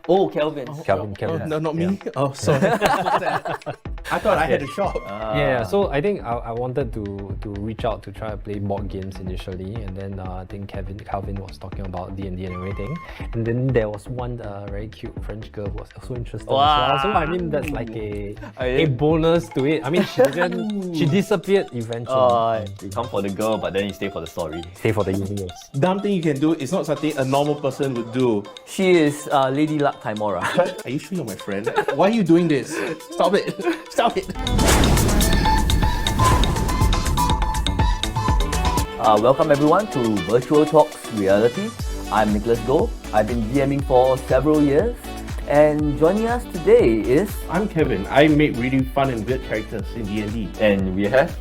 Oh, Kelvin. Kelvin. Oh, no, not me. Oh, sorry. What's that? I thought I had a shop. Yeah, so I think I wanted to reach out to try to play board games initially, and then I think Calvin was talking about D&D and everything, and then there was one very cute French girl who was also interested as well. So I mean that's like a bonus to it. I mean she disappeared eventually. You come for the girl, but then you stay for the story. Stay for the universe. Dumb thing you can do is not something a normal person would do. She is Lady Luck Timora. Are you sure you're my friend? Why are you doing this? Stop it. Stop it. Welcome everyone to Virtual Talks Reality. I'm Nicholas Goh. I've been DMing for several years, and joining us today is... I'm Kevin. I make really fun and weird characters in D&D. And we have...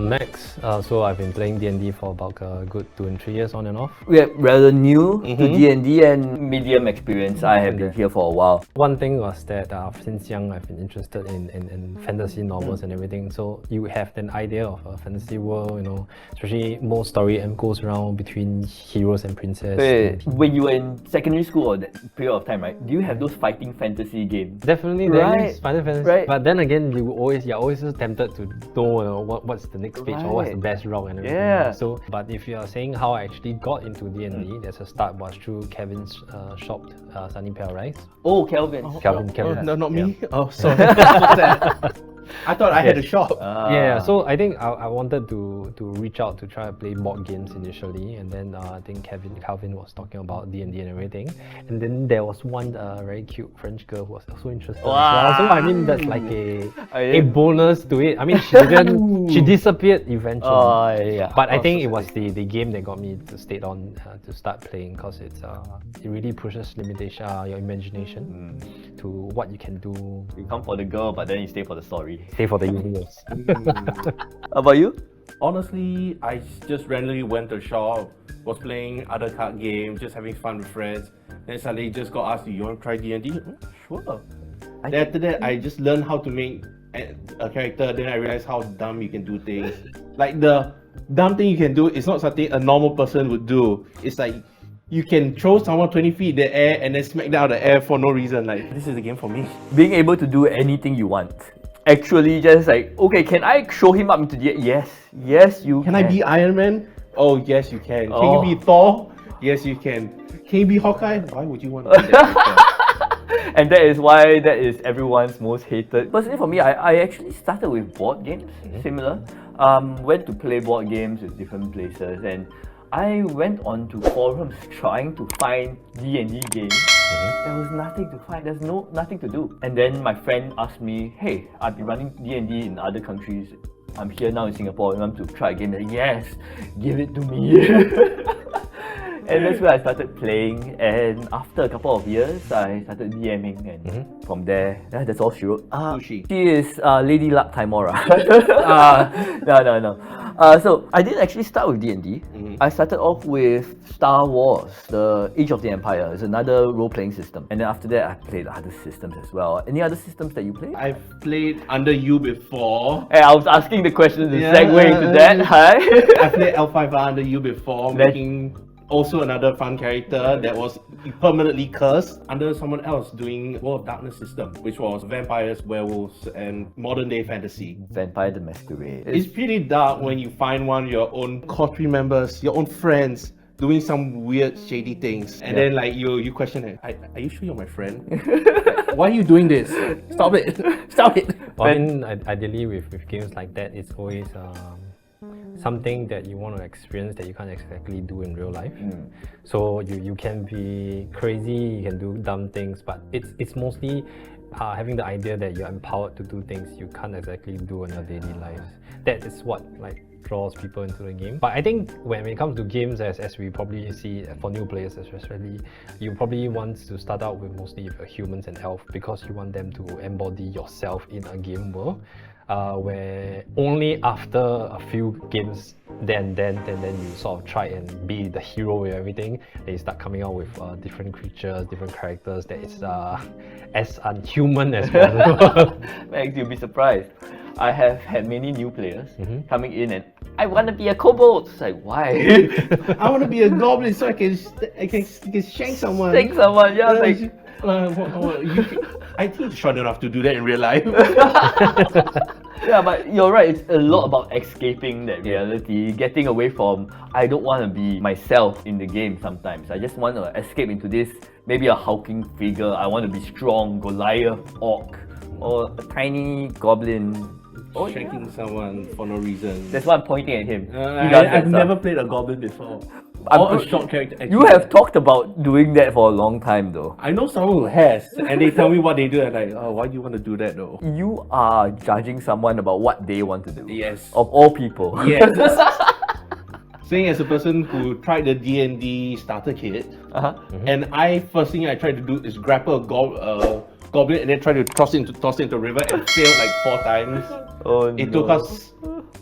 Max. So I've been playing D&D for about a good 2 and 3 years on and off. We are rather new to D&D and medium experience. I have been here for a while. One thing was that since young I've been interested in fantasy novels and everything. So you have an idea of a fantasy world, you know, especially most story goes around between heroes and princess. When you were in secondary school or that period of time, right? Do you have those fighting fantasy games? Definitely, Right. there is Final Fantasy. Right. But then again, you're always tempted to know what's the next page or what's the best route and everything. Yeah. So, but if you are saying how I actually got into D&D, there's a start was through Kevin's shop, Sunny Paradise. Oh, Kelvin. Kelvin. Oh, no, not me. Oh, sorry. What's that? I thought I had a shop. Yeah, so I think I wanted to reach out to try to play board games initially, and then I think Calvin was talking about D&D and everything, and then there was one very cute French girl who was also interested as well. So I mean that's like a bonus to it. I mean she disappeared eventually. But I think it was the game that got me to stay on to start playing, because it really pushes limitation, your imagination to what you can do. You come for the girl, but then you stay for the story. Stay for the universe. How about you? Honestly, I just randomly went to a shop, was playing other card games, just having fun with friends. Then suddenly just got asked, you want to try D&D? Sure. Then after that, I just learned how to make a character. Then I realized how dumb you can do things. Like the dumb thing you can do is not something a normal person would do. It's like you can throw someone 20 feet in the air and then smack them out of the air for no reason. Like, this is a game for me. Being able to do anything you want. Actually, just like, okay, can I show him up into the... Yes, you can. Can I be Iron Man? Oh, yes, you can. Can you be Thor? Yes, you can. Can you be Hawkeye? Why would you want to be that? And that is why that is everyone's most hated. Personally, for me, I actually started with board games, similar. Went to play board games with different places, and I went on to forums trying to find D&D games. There was nothing to find. There's nothing to do. And then my friend asked me, hey, I've been running D&D in other countries. I'm here now in Singapore. I want to try a game. Like, yes, give it to me. And that's where I started playing. And after a couple of years, I started DMing. And from there, that's all she wrote. Who's she? She is Lady Luck Timora. No. So I didn't actually start with D&D. I started off with Star Wars, the Age of the Empire. It's another role-playing system. And then after that, I played other systems as well. Any other systems that you played? I've played Under You before. Hey, I was asking the question to segue into that. Hi. I played L5R Under You before, making also another fun character that was permanently cursed under someone else doing World of Darkness system, which was vampires, werewolves, and modern day fantasy. Vampire the Masquerade. It's pretty dark when you find one of your own cosplay members, your own friends, doing some weird, shady things. And then like you question it. Are you sure you're my friend? Why are you doing this? Stop it. Stop it. Well, I mean, ideally with games like that, it's always something that you want to experience that you can't exactly do in real life. So you can be crazy, you can do dumb things, but it's mostly having the idea that you're empowered to do things you can't exactly do in your daily lives. That is what like draws people into the game. But I think when it comes to games, as we probably see for new players especially, you probably want to start out with mostly with humans and elves, because you want them to embody yourself in a game world. Where only after a few games then you sort of try and be the hero with everything, then you start coming out with different creatures, different characters that is as unhuman as possible. Max, you'll be surprised. I have had many new players coming in and I want to be a kobold. It's like, why? I want to be a goblin so I can shank someone. Shank someone, yeah. Like, I think you're short enough to do that in real life. Yeah, but you're right. It's a lot about escaping that reality, getting away from. I don't want to be myself in the game. Sometimes I just want to escape into this. Maybe a hulking figure. I want to be strong, Goliath, orc, or a tiny goblin. Shanking someone for no reason. That's why I'm pointing at him. He does that I've stuff. never played a goblin before. I'm Or a good- short character. Actually. You have talked about doing that for a long time, though. I know someone who has, and they tell me what they do, and I'm like, oh, why do you want to do that though? You are judging someone about what they want to do. Yes. Of all people. Yes. Saying as a person who tried the D&D starter kit, Uh-huh. and first thing I tried to do is grapple a goblin and then try to toss it into the river and failed like 4 times. Oh, It took us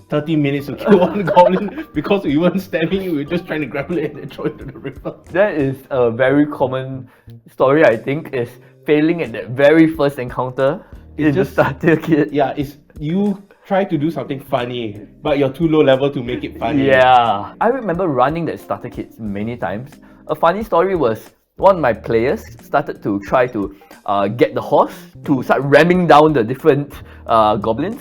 30 minutes to kill one goblin because we weren't stabbing it, we were just trying to grapple it and then throw it into the river. That is a very common story, I think, is failing at that very first encounter in just- the starter kit. Yeah, it's you try to do something funny, but you're too low level to make it funny. Yeah. I remember running that starter kit many times. A funny story was one of my players started to try to get the horse to start ramming down the different goblins.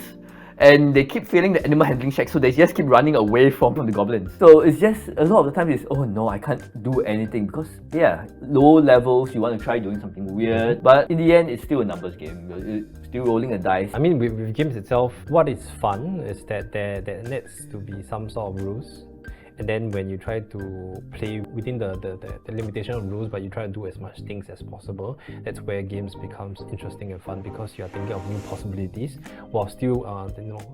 And they keep failing the animal handling check, so they just keep running away from the goblins. So it's just, a lot of the time it's, oh no, I can't do anything. Because, yeah, low levels, you want to try doing something weird. But in the end, it's still a numbers game. You're still rolling a dice. I mean, with games itself, what is fun is that there needs to be some sort of rules. And then when you try to play within the limitation of rules, but you try to do as much things as possible, that's where games becomes interesting and fun, because you are thinking of new possibilities while still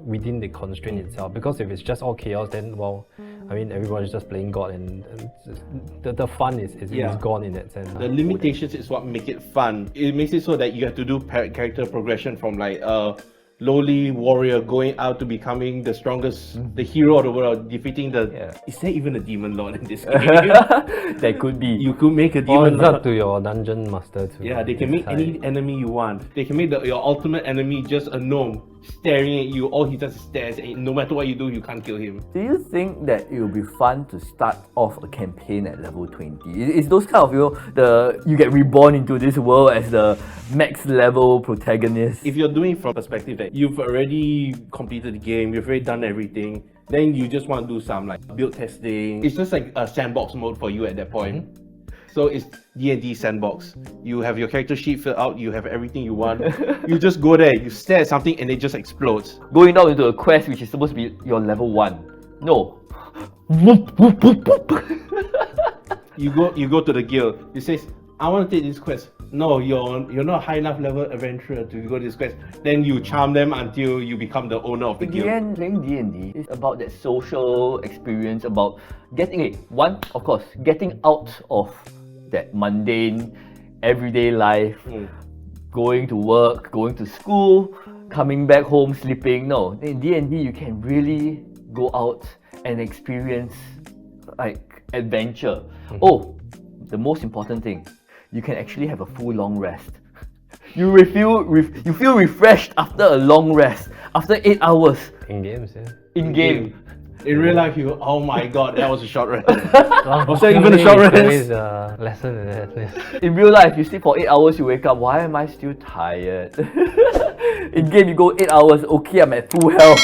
within the constraint itself. Because if it's just all chaos, then well, I mean, everybody's just playing God, and the fun is gone in that sense. The limitations is what make it fun. It makes it so that you have to do character progression from like lowly warrior going out to becoming the strongest, the hero of the world, defeating the. Yeah. Is there even a demon lord in this game? There could be. You could make a Well, demon it's lord. up to your dungeon master to Yeah, they can make decide. any enemy you want. They can make your ultimate enemy just a gnome staring at you. All he does is stares, and no matter what you do, you can't kill him. Do you think that it will be fun to start off a campaign at level 20? It's those kind of, you get reborn into this world as the max level protagonist. If you're doing it from perspective that you've already completed the game, you've already done everything, then you just want to do some like build testing. It's just like a sandbox mode for you at that point. So it's D&D sandbox. You have your character sheet filled out, you have everything you want. You just go there, you stare at something and it just explodes. Going down into a quest which is supposed to be your level 1. No. Whoop, whoop, whoop, whoop. You go to the guild. It says, I want to take this quest. No, you're not a high enough level adventurer to go to this quest. Then you charm them until you become the owner of the In guild. the end, playing D&D is about that social experience, about getting of course, getting out of that mundane, everyday life, going to work, going to school, coming back home, sleeping. No, in D&D you can really go out and experience like adventure. Oh, the most important thing, you can actually have a full long rest. You feel refreshed after a long rest, after 8 hours in games, yeah. in game. In real life, you go, oh my god, that was a short rest. Was that even a short rest? Always a lesson in that. Yeah. In real life, you sleep for 8 hours, you wake up, why am I still tired? In game, you go 8 hours, okay, I'm at full health.